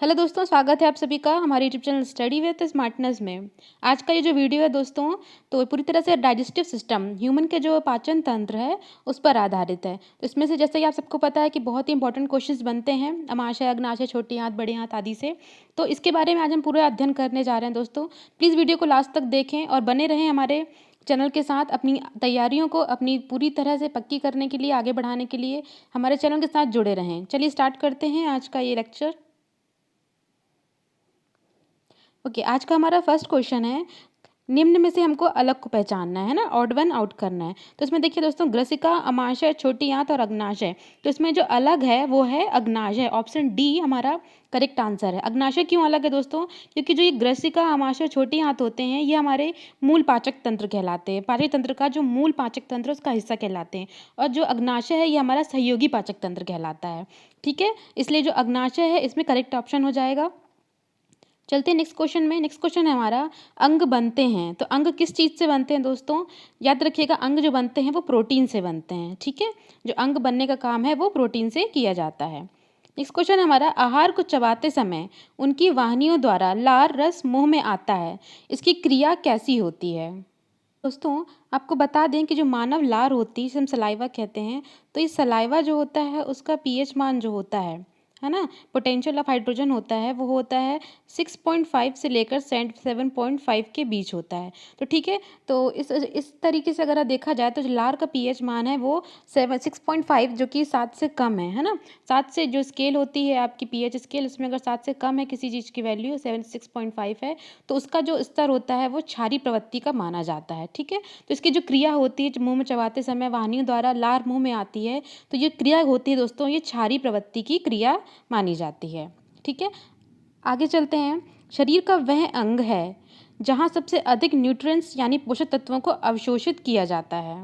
Hello दोस्तों, स्वागत है आप सभी का हमारे YouTube channel study with smartness में। आज का ये जो वीडियो है दोस्तों, तो पूरी तरह से डाइजेस्टिव सिस्टम ह्यूमन के जो पाचन तंत्र है उस पर आधारित है। तो इसमें से जैसे कि आप सबको पता है कि बहुत ही इंपॉर्टेंट क्वेश्चंस बनते हैं अमाशय, अग्नाशय, छोटी आंत, बड़ी आंत आदि से। तो इसके बारे में आज हम पूरा अध्ययन करने जा रहे हैं दोस्तों। प्लीज़ वीडियो को लास्ट तक देखें और बने रहें हमारे चैनल के साथ। अपनी तैयारियों को अपनी पूरी तरह से पक्की करने के लिए, आगे बढ़ाने के लिए हमारे चैनल के साथ जुड़े रहें। चलिए स्टार्ट करते हैं आज का ये लेक्चर। ओके, आज का हमारा फर्स्ट क्वेश्चन है, निम्न में से हमको अलग को पहचानना है ना, ऑड वन आउट करना है। तो इसमें देखिए दोस्तों, ग्रसिका, अमाशय, छोटी आंत और अग्नाशय। तो इसमें जो अलग है वो है अग्नाशय। ऑप्शन डी हमारा करेक्ट आंसर है। अग्नाशय क्यों अलग है दोस्तों? क्योंकि जो ये ग्रसिका, अमाशय, छोटी आंत होते हैं ये हमारे मूल पाचक तंत्र कहलाते हैं। पाचक तंत्र का जो मूल पाचक तंत्र उसका हिस्सा कहलाते हैं। और जो अग्नाशय है ये हमारा सहयोगी पाचक तंत्र कहलाता है। ठीक है, इसलिए जो अग्नाशय है इसमें करेक्ट ऑप्शन हो जाएगा। चलते हैं नेक्स्ट क्वेश्चन में। नेक्स्ट क्वेश्चन है हमारा, अंग बनते हैं। तो अंग किस चीज़ से बनते हैं दोस्तों? याद रखिएगा, अंग जो बनते हैं वो प्रोटीन से बनते हैं। ठीक है, जो अंग बनने का काम है वो प्रोटीन से किया जाता है। नेक्स्ट क्वेश्चन है हमारा, आहार को चबाते समय उनकी वाहिनियों द्वारा लार रस मुंह में आता है, इसकी क्रिया कैसी होती है? दोस्तों, आपको बता दें कि जो मानव लार होती है, जिसे हम सलाइवा कहते हैं, तो ये सलाइवा जो होता है उसका पीएच मान जो होता है ना, पोटेंशियल ऑफ हाइड्रोजन होता है, वो होता है 6.5 से लेकर 7.5 के बीच होता है। तो ठीक है, तो इस तरीके से अगर देखा जाए तो जो लार का पीएच मान है वो 6.5, जो कि 7 से कम है ना। 7 से जो स्केल होती है आपकी पीएच स्केल, उसमें अगर 7 से कम है किसी चीज़ की वैल्यू, 6.5 है, तो उसका जो स्तर होता है वो क्षारीय प्रवृत्ति का माना जाता है। ठीक है, तो इसकी जो क्रिया होती है, जो मुंह में चबाते समय वाहिनियों द्वारा लार मुंह में आती है, तो ये क्रिया होती है दोस्तों, ये क्षारीय प्रवृत्ति की क्रिया मानी जाती है। ठीक है, आगे चलते हैं। शरीर का वह अंग है जहाँ सबसे अधिक न्यूट्रिएंट्स यानी पोषक तत्वों को अवशोषित किया जाता है।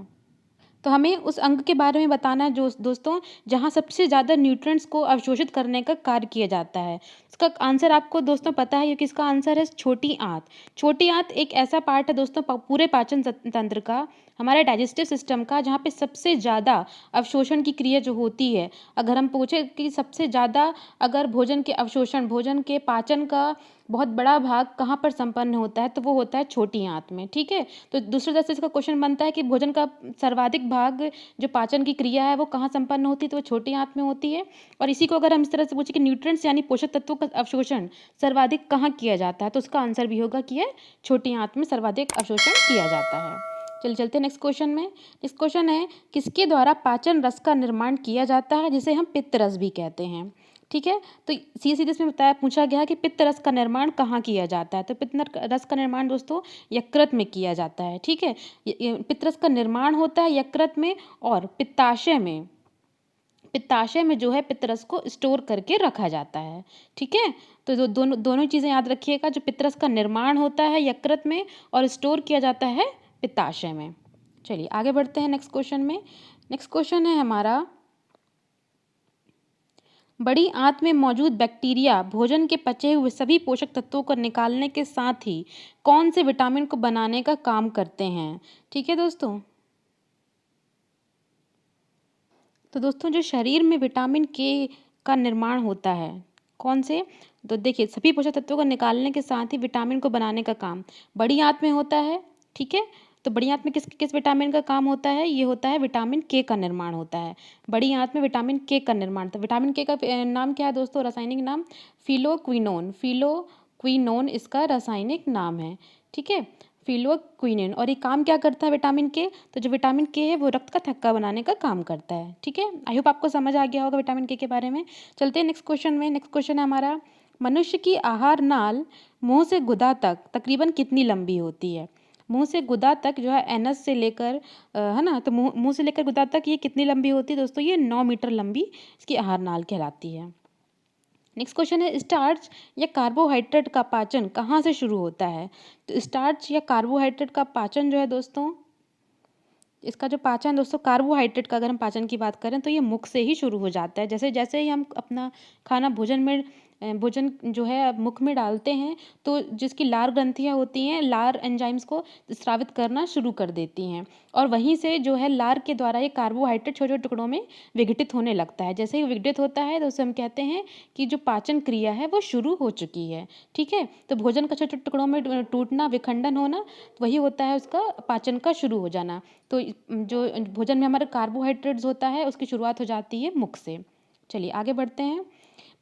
तो हमें उस अंग के बारे में बताना है जो दोस्तों, जहाँ सबसे ज़्यादा न्यूट्रिएंट्स को अवशोषित करने का कार्य किया जाता है। इसका आंसर आपको दोस्तों पता है, क्योंकि इसका आंसर है छोटी आंत। छोटी आंत एक ऐसा पार्ट है दोस्तों पूरे पाचन तंत्र का, हमारे डाइजेस्टिव सिस्टम का, जहाँ पे सबसे ज़्यादा अवशोषण की क्रिया जो होती है। अगर हम पूछे कि सबसे ज़्यादा अगर भोजन के अवशोषण, भोजन के पाचन का बहुत बड़ा भाग कहाँ पर संपन्न होता है, तो वो होता है छोटी आंत में। ठीक है, तो दूसरे तरह से इसका क्वेश्चन बनता है कि भोजन का सर्वाधिक भाग जो पाचन की क्रिया है वो कहाँ संपन्न होती है, तो वो छोटी आंत में होती है। और इसी को अगर हम इस तरह से पूछे कि न्यूट्रिएंट्स यानी पोषक तत्वों का अवशोषण सर्वाधिक कहाँ किया जाता है, तो उसका आंसर भी होगा कि यह छोटी आंत में सर्वाधिक अवशोषण किया जाता है। चलिए चलते हैं नेक्स्ट क्वेश्चन में। नेक्स्ट क्वेश्चन है, किसके द्वारा पाचन रस का निर्माण किया जाता है, जिसे हम पित्त रस भी कहते हैं। ठीक है, तो सीधे इसमें बताया, पूछा गया कि पित्त रस का निर्माण कहाँ किया जाता है। तो पित्त रस का निर्माण दोस्तों यकृत में किया जाता है। ठीक है, पित्त रस का निर्माण होता है यकृत में, और पित्ताशय में, पित्ताशय में जो है पित्त रस को स्टोर करके रखा जाता है। ठीक है, तो दोनों चीज़ें याद रखिएगा, जो पित्त रस का निर्माण होता है यकृत में और स्टोर किया जाता है पित्ताशय में। चलिए आगे बढ़ते हैं नेक्स्ट क्वेश्चन में। नेक्स्ट क्वेश्चन है हमारा, बड़ी आंत में मौजूद बैक्टीरिया भोजन के पचे हुए सभी पोषक तत्वों को निकालने के साथ ही कौन से विटामिन को बनाने का काम करते हैं? ठीक है दोस्तों, तो दोस्तों जो शरीर में विटामिन के का निर्माण होता है, कौन से? तो देखिए, सभी पोषक तत्वों को निकालने के साथ ही विटामिन को बनाने का काम बड़ी आंत में होता है। ठीक है, तो बड़ी आंत में किस किस विटामिन का काम होता है? ये होता है विटामिन के का निर्माण होता है। बड़ी आंत में विटामिन के का निर्माण, तो विटामिन के का नाम क्या है दोस्तों? रासायनिक नाम फिलोक्विनोन। फिलोक्विनोन इसका रासायनिक नाम है। ठीक है, फिलोक्विनिन। और ये काम क्या करता है विटामिन के? तो जो विटामिन के है वो रक्त का थक्का बनाने का काम करता है। ठीक है, आई होप आपको समझ आ गया होगा विटामिन के बारे में। चलते हैं नेक्स्ट क्वेश्चन में। नेक्स्ट क्वेश्चन है हमारा, मनुष्य की आहार नाल मुंह से गुदा तक तकरीबन कितनी लंबी होती है? मुंह से गुदा तक जो है एनस से लेकर है ना, तो मुंह से लेकर गुदा तक ये कितनी लंबी होती है दोस्तों? ये 9 मीटर लंबी इसकी आहार नाल कहलाती है। नेक्स्ट क्वेश्चन है, स्टार्च या कार्बोहाइड्रेट का पाचन कहाँ से शुरू होता है? तो स्टार्च या कार्बोहाइड्रेट का पाचन जो है दोस्तों, इसका जो पाचन दोस्तों, कार्बोहाइड्रेट का अगर हम पाचन की बात करें तो ये मुख से ही शुरू हो जाता है। जैसे जैसे ही हम अपना खाना भोजन में भोजन जो है आप मुख में डालते हैं तो जिसकी लार ग्रंथियाँ होती हैं लार एंजाइम्स को स्रावित करना शुरू कर देती हैं और वहीं से जो है लार के द्वारा ये कार्बोहाइड्रेट छोटे छोटे टुकड़ों में विघटित होने लगता है। जैसे ही विघटित होता है तो उसे हम कहते हैं कि जो पाचन क्रिया है वो शुरू हो चुकी है। ठीक है, तो भोजन का छोटे छोटे टुकड़ों में टूटना, विखंडन होना, वही होता है उसका पाचन का शुरू हो जाना। तो जो भोजन में हमारा कार्बोहाइड्रेट्स होता है उसकी शुरुआत हो जाती है मुख से। चलिए आगे बढ़ते हैं।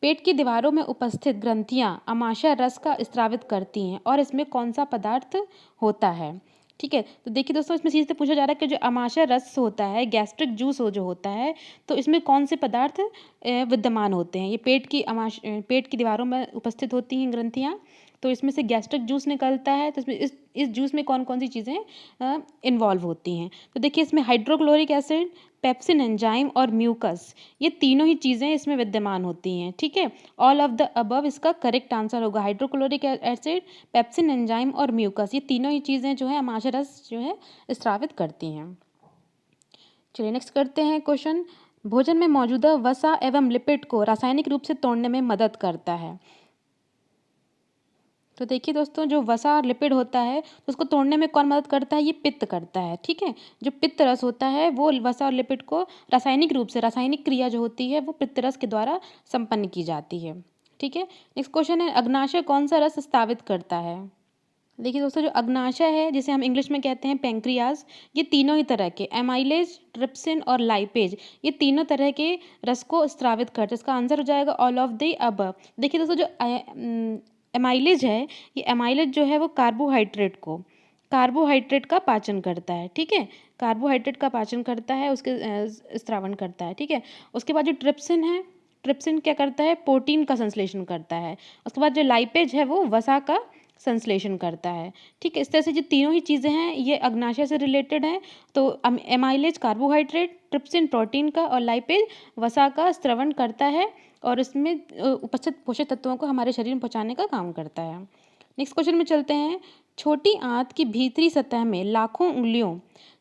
पेट की दीवारों में उपस्थित ग्रंथियां आमाशय रस का स्रावित करती हैं और इसमें कौन सा पदार्थ होता है? ठीक है, तो देखिए दोस्तों इसमें सीधे पूछा जा रहा है कि जो आमाशय रस होता है, गैस्ट्रिक जूस हो जो होता है, तो इसमें कौन से पदार्थ विद्यमान होते हैं? ये पेट की दीवारों में उपस्थित होती हैं ग्रंथियां, तो इसमें से गैस्ट्रिक जूस निकलता है। तो इसमें इस जूस में कौन कौन सी चीज़ें इन्वॉल्व होती हैं? तो देखिए इसमें हाइड्रोक्लोरिक एसिड, पेप्सिन एंजाइम और म्यूकस, ये तीनों ही चीज़ें इसमें विद्यमान होती हैं। ठीक है, ऑल ऑफ द अबव इसका करेक्ट आंसर होगा। हाइड्रोक्लोरिक एसिड, पेप्सिन एंजाइम और म्यूकस, ये तीनों ही चीज़ें जो है आमाशय रस जो है स्रावित करती हैं। चलिए नेक्स्ट करते हैं क्वेश्चन। भोजन में मौजूदा वसा एवं लिपिड को रासायनिक रूप से तोड़ने में मदद करता है। तो देखिए दोस्तों जो वसा और लिपिड होता है तो उसको तोड़ने में कौन मदद करता है? ये पित्त करता है। ठीक है, जो पित्त रस होता है वो वसा और लिपिड को रासायनिक रूप से, रासायनिक क्रिया जो होती है वो पित्त रस के द्वारा संपन्न की जाती है। ठीक है, नेक्स्ट क्वेश्चन है अग्नाशय कौन सा रस स्रावित करता है? देखिए दोस्तों जो अग्नाशय है जिसे हम इंग्लिश में कहते हैं पेंक्रियाज, ये तीनों ही तरह के एमाइलेज, ट्रिप्सिन और लाइपेज, ये तीनों तरह के रस को स्रावित करते हैं। इसका आंसर हो जाएगा ऑल ऑफ द अबव। देखिए दोस्तों जो एमाइलेज है, ये एमाइलेज जो है वो कार्बोहाइड्रेट का पाचन करता है। ठीक है, कार्बोहाइड्रेट का पाचन करता है, उसके स्रावण करता है। ठीक है, उसके बाद जो ट्रिप्सिन है, ट्रिप्सिन क्या करता है? प्रोटीन का संश्लेषण करता है। उसके बाद जो लाइपेज है वो वसा का संश्लेषण करता है। ठीक है, इस तरह से जो तीनों ही चीज़ें हैं ये अग्नाशय से रिलेटेड हैं। तो एमाइलेज कार्बोहाइड्रेट, ट्रिप्सिन प्रोटीन का और लाइपेज वसा का स्रवण करता है और इसमें उपस्थित पोषक तत्वों को हमारे शरीर में पहुंचाने का काम करता है। नेक्स्ट क्वेश्चन में चलते हैं। छोटी आंत की भीतरी सतह में लाखों उंगलियों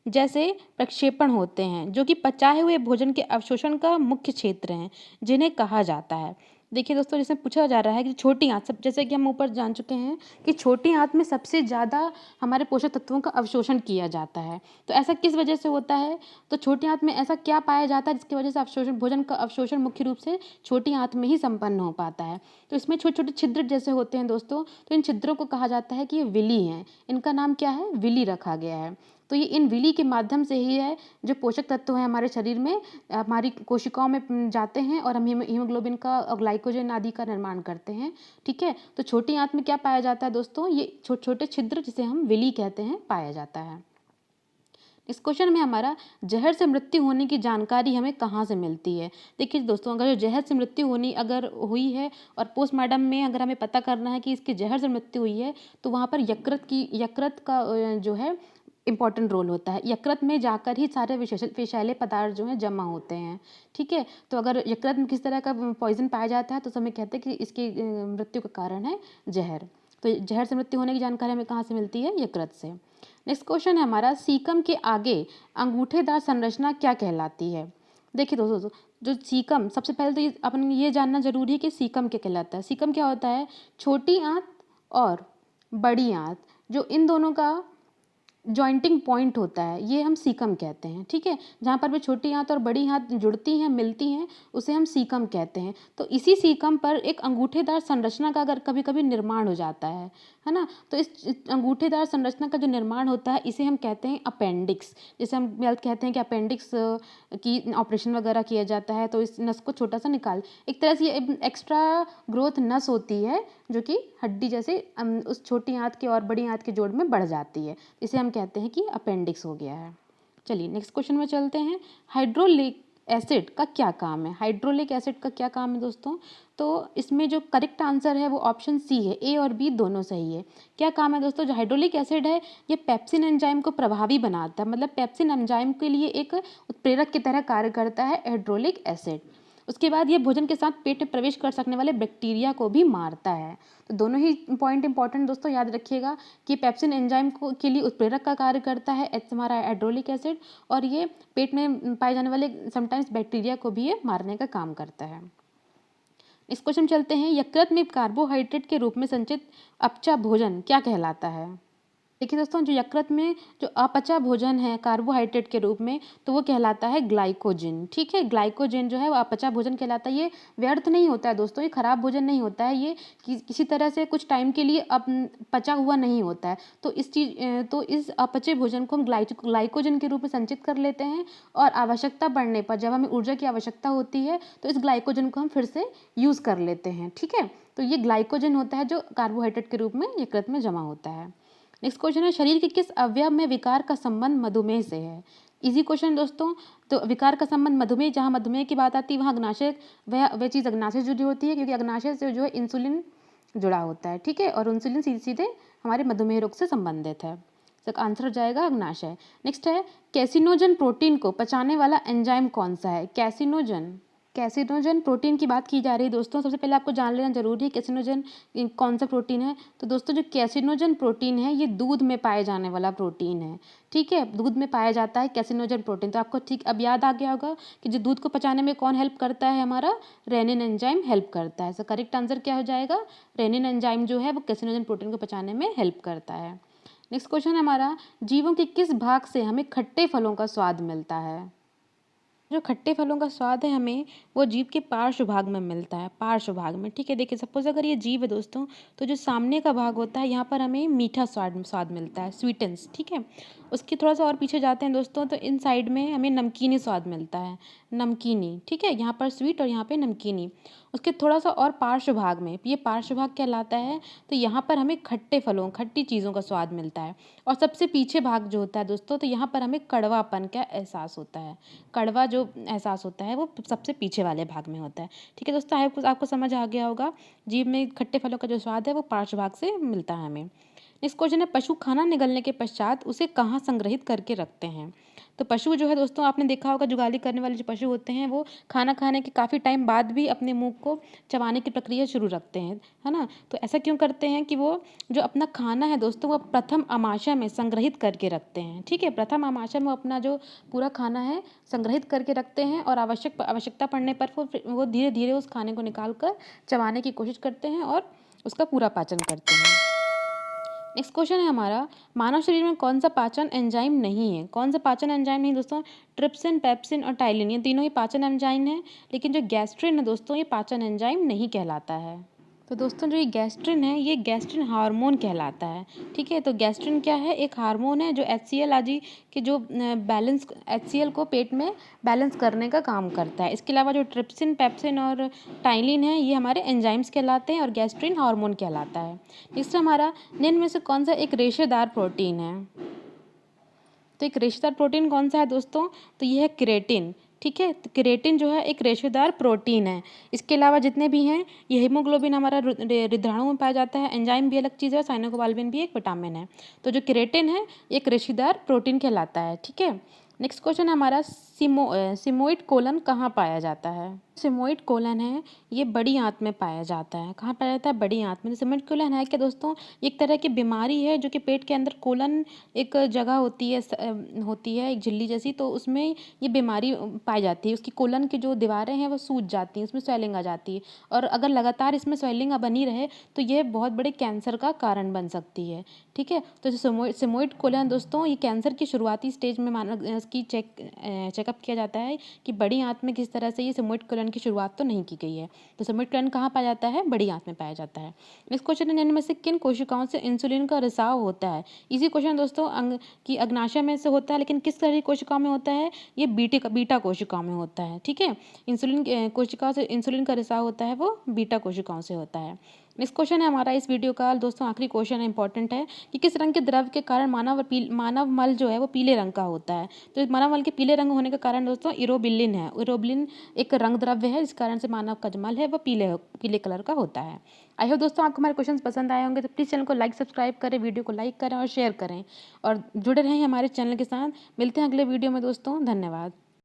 जैसे प्रक्षेपण होते हैं जो कि पचाए हुए भोजन के अवशोषण का मुख्य क्षेत्र हैं, जिन्हें कहा जाता है। देखिए दोस्तों जिसमें पूछा जा रहा है कि छोटी आंत, सब जैसे कि हम ऊपर जान चुके हैं कि छोटी आंत में सबसे ज़्यादा हमारे पोषक तत्वों का अवशोषण किया जाता है। तो ऐसा किस वजह से होता है? तो छोटी आंत में ऐसा क्या पाया जाता है जिसकी वजह से अवशोषण, भोजन का अवशोषण मुख्य रूप से छोटी आंत में ही संपन्न हो पाता है? तो इसमें छोटे छोटे छिद्र जैसे होते हैं दोस्तों, तो इन छिद्रों को कहा जाता है कि ये विली हैं। इनका नाम क्या है? विली रखा गया है। तो ये इन विली के माध्यम से ही है जो पोषक तत्व हैं हमारे शरीर में, हमारी कोशिकाओं में जाते हैं और हम हीमोग्लोबिन का और ग्लाइकोजन आदि का निर्माण करते हैं। ठीक है, तो छोटी आंत में क्या पाया जाता है दोस्तों? ये छोटे छोटे छिद्र जिसे हम विली कहते हैं पाया जाता है। इस क्वेश्चन में हमारा जहर से मृत्यु होने की जानकारी हमें कहाँ से मिलती है? देखिए दोस्तों अगर जो जहर से मृत्यु होनी अगर हुई है और पोस्टमार्टम में अगर हमें पता करना है कि इसकी जहर से मृत्यु हुई है तो वहाँ पर यकृत का जो है इंपॉर्टेंट रोल होता है। यकृत में जाकर ही सारे विषैले पदार्थ जो हैं जमा होते हैं। ठीक है, तो अगर यकृत में किस तरह का पॉइजन पाया जाता है तो समय कहते हैं कि इसकी मृत्यु का कारण है जहर। तो जहर से मृत्यु होने की जानकारी हमें कहाँ से मिलती है? यकृत से। नेक्स्ट क्वेश्चन है हमारा सीकम के आगे अंगूठेदार संरचना क्या कहलाती है? देखिए दोस्तों जो सीकम, सबसे पहले तो अपन ये जानना जरूरी है कि सीकम क्या कहलाता है। सीकम क्या होता है? छोटी आंत और बड़ी आंत, जो इन दोनों का जॉइंटिंग पॉइंट होता है, ये हम सीकम कहते हैं। ठीक है, जहाँ पर भी छोटी आंत और बड़ी आंत जुड़ती हैं, मिलती हैं, उसे हम सीकम कहते हैं। तो इसी सीकम पर एक अंगूठेदार संरचना का अगर कभी कभी निर्माण हो जाता है ना, तो इस अंगूठेदार संरचना का जो निर्माण होता है इसे हम कहते हैं अपेंडिक्स। जैसे हम कहते हैं कि अपेंडिक्स की ऑपरेशन वगैरह किया जाता है तो इस नस को छोटा सा निकाल, एक तरह से ये एक्स्ट्रा ग्रोथ नस होती है जो कि हड्डी जैसे उस छोटी आंत के और बड़ी आंत के जोड़ में बढ़ जाती है, इसे हम कहते हैं कि अपेंडिक्स हो गया है। चलिए नेक्स्ट क्वेश्चन में चलते हैं। हाइड्रोलिक एसिड का क्या काम है? हाइड्रोलिक एसिड का क्या काम है दोस्तों? तो इसमें जो करेक्ट आंसर है वो ऑप्शन सी है, ए और बी दोनों सही है। क्या काम है दोस्तों? जो हाइड्रोलिक एसिड है ये पेप्सिन एंजाइम को प्रभावी बनाता है, मतलब पेप्सिन एंजाइम के लिए एक उत्प्रेरक की तरह कार्य करता है हाइड्रोलिक एसिड। उसके बाद ये भोजन के साथ पेट में प्रवेश कर सकने वाले बैक्टीरिया को भी मारता है। तो दोनों ही पॉइंट इंपॉर्टेंट दोस्तों, याद रखिएगा कि पेप्सिन एंजाइम को के लिए उत्प्रेरक का कार्य करता है हमारा हाइड्रोलिक एसिड, और ये पेट में पाए जाने वाले समटाइम्स बैक्टीरिया को भी ये मारने का काम करता है। इस क्वेश्चन में चलते हैं, यकृत में कार्बोहाइड्रेट के रूप में संचित अपचा भोजन क्या कहलाता है? देखिए दोस्तों, जो यकृत में जो अपचा भोजन है कार्बोहाइड्रेट के रूप में, तो वो कहलाता है ग्लाइकोजन। ठीक है, ग्लाइकोजन जो है वो अपचा भोजन कहलाता है। ये व्यर्थ नहीं होता है दोस्तों, ये खराब भोजन नहीं होता है, ये किसी तरह से कुछ टाइम के लिए पचा हुआ नहीं होता है। तो इस अपचे भोजन को हम ग्लाइकोजन के रूप में संचित कर लेते हैं, और आवश्यकता पड़ने पर जब हमें ऊर्जा की आवश्यकता होती है तो इस ग्लाइकोजन को हम फिर से यूज़ कर लेते हैं। ठीक है, तो ये ग्लाइकोजन होता है जो कार्बोहाइड्रेट के रूप में यकृत में जमा होता है। नेक्स्ट क्वेश्चन है, शरीर के किस अवयव में विकार का संबंध मधुमेह से है? इजी क्वेश्चन दोस्तों। तो विकार का संबंध मधुमेह, जहाँ मधुमेह की बात आती है वहाँ अग्नाशय, वह चीज़ अग्नाशय से जुड़ी होती है, क्योंकि अग्नाशय से जो है इंसुलिन जुड़ा होता है। ठीक है, और इंसुलिन सीधे सीधे हमारे मधुमेह रोग से संबंधित है। तो आंसर हो जाएगा अग्नाशय। नेक्स्ट है, कैसिनोजन प्रोटीन को पचाने वाला एंजाइम कौन सा है? कैसिनोजन प्रोटीन की बात की जा रही है दोस्तों। सबसे पहले आपको जान लेना जरूरी है कैसिनोजन कौन सा प्रोटीन है। तो दोस्तों, जो कैसिनोजन प्रोटीन है ये दूध में पाए जाने वाला प्रोटीन है। ठीक है, दूध में पाया जाता है कैसिनोजन प्रोटीन। तो आपको ठीक अब याद आ गया होगा कि जो दूध को पचाने में कौन हेल्प करता है, हमारा रेनिन एंजाइम हेल्प करता है। सो करेक्ट आंसर क्या हो जाएगा? रेनिन एंजाइम जो है वो कैसिनोजन प्रोटीन को पचाने में हेल्प करता है। नेक्स्ट क्वेश्चन है हमारा, जीवों के किस भाग से हमें खट्टे फलों का स्वाद मिलता है? जो खट्टे फलों का स्वाद है हमें वो जीभ के पार्श्व भाग में मिलता है, पार्श्व भाग में। ठीक है, देखिए सपोज अगर ये जीभ है दोस्तों, तो जो सामने का भाग होता है यहाँ पर हमें मीठा स्वाद मिलता है, स्वीटेंस। ठीक है, उसके थोड़ा सा और पीछे जाते हैं दोस्तों, तो इन साइड में हमें नमकीनी स्वाद मिलता है, नमकीनी। ठीक है, यहाँ पर स्वीट और यहाँ पे नमकीनी। उसके थोड़ा सा और पार्श्व भाग में, ये पार्श्व भाग कहलाता है, तो यहाँ पर हमें खट्टे फलों, खट्टी चीज़ों का स्वाद मिलता है। और सबसे पीछे भाग जो होता है दोस्तों, तो यहाँ पर हमें कड़वापन का एहसास होता है। कड़वा जो एहसास होता है वो सबसे पीछे वाले भाग में होता है। ठीक है दोस्तों, आपको समझ आ गया होगा, जीभ में खट्टे फलों का जो स्वाद है वो पार्श्व भाग से मिलता है हमें। नेक्स्ट क्वेश्चन है, पशु खाना निगलने के पश्चात उसे कहाँ संग्रहित करके रखते हैं? तो पशु जो है दोस्तों, आपने देखा होगा जुगाली करने वाले जो पशु होते हैं वो खाना खाने के काफ़ी टाइम बाद भी अपने मुंह को चबाने की प्रक्रिया शुरू रखते हैं, है ना। तो ऐसा क्यों करते हैं कि वो जो अपना खाना है दोस्तों वो प्रथम आमाशय में संग्रहित करके रखते हैं। ठीक है, प्रथम आमाशय में अपना जो पूरा खाना है संग्रहित करके रखते हैं, और आवश्यकता पड़ने पर वो धीरे धीरे उस खाने को निकाल कर चबाने की कोशिश करते हैं और उसका पूरा पाचन करते हैं। नेक्स्ट क्वेश्चन है हमारा, मानव शरीर में कौन सा पाचन एंजाइम नहीं है? कौन सा पाचन एंजाइम नहीं दोस्तों? ट्रिप्सिन, पेप्सिन और टाइलिन, ये तीनों ही पाचन एंजाइम है, लेकिन जो गैस्ट्रिन है दोस्तों ये पाचन एंजाइम नहीं कहलाता है। तो दोस्तों, जो ये गैस्ट्रिन है ये गैस्ट्रिन हार्मोन कहलाता है। ठीक है, तो गैस्ट्रिन क्या है? एक हार्मोन है जो HCl आदि के जो बैलेंस, HCl को पेट में बैलेंस करने का काम करता है। इसके अलावा जो ट्रिप्सिन, पेप्सिन और टाइलिन है ये हमारे एंजाइम्स कहलाते हैं, और गैस्ट्रिन हार्मोन कहलाता है। इससे हमारा निम्न में से कौन सा एक रेशेदार प्रोटीन है? तो एक रेशेदार प्रोटीन कौन सा है दोस्तों? तो ये है केराटिन। ठीक है, तो केराटिन जो है एक रेशेदार प्रोटीन है। इसके अलावा जितने भी हैं, ये हीमोग्लोबिन हमारा हृदयाणु में पाया जाता है, एंजाइम भी अलग चीज़ है, साइनोकोबाल्बिन भी एक विटामिन है। तो जो केराटिन है एक रेशेदार प्रोटीन कहलाता है। ठीक है, नेक्स्ट क्वेश्चन हमारा, सिमोइड कोलन कहाँ पाया जाता है? सिमोइड कोलन है ये बड़ी आंत में पाया जाता है। कहाँ पाया जाता है? बड़ी आंत में। सिमोइड कोलन है क्या दोस्तों? एक तरह की बीमारी है जो कि पेट के अंदर कोलन एक जगह होती है एक झिल्ली जैसी, तो उसमें ये बीमारी पाई जाती है। उसकी कोलन की जो दीवारें हैं वो सूज जाती हैं, उसमें स्वेलिंग आ जाती है, और अगर लगातार इसमें स्वेलिंग बनी रहे तो ये बहुत बड़े कैंसर का कारण बन सकती है। ठीक है, तो सिमोइड कोलन दोस्तों ये कैंसर की शुरुआती स्टेज में इसकी चेकअप किया जाता है कि बड़ी आंत में किस तरह से ये सिमोइड कोलन की शुरुआत तो नहीं की गई है। तो सिमोइड कोलन कहाँ पाया जाता है? बड़ी आंत में पाया जाता है। नेक्स्ट क्वेश्चन है, निम्न में से किन कोशिकाओं से इंसुलिन का रिसाव होता है? इसी क्वेश्चन दोस्तों कि अग्नाशय में से होता है, लेकिन किस तरह की कोशिकाओं में होता है? ये बीटा कोशिकाओं में होता है। ठीक है, इंसुलिन कोशिकाओं से इंसुलिन का रिसाव होता है वो बीटा कोशिकाओं से होता है। नेक्स्ट क्वेश्चन है हमारा इस वीडियो का दोस्तों आखिरी क्वेश्चन है, इंपॉर्टेंट है कि किस रंग के द्रव के कारण मानव मल जो है वो पीले रंग का होता है? तो मानव मल के पीले रंग होने का कारण दोस्तों इरोबिलिन है। इरोबिलिन एक रंग द्रव्य है जिस कारण से मानव का जो मल है वो पीले कलर का होता है। आई होप दोस्तों आपको हमारे क्वेश्चन पसंद आए होंगे, तो प्लीज़ चैनल को लाइक सब्सक्राइब करें, वीडियो को लाइक करें और शेयर करें, और जुड़े रहें हमारे चैनल के साथ। मिलते हैं अगले वीडियो में दोस्तों, धन्यवाद।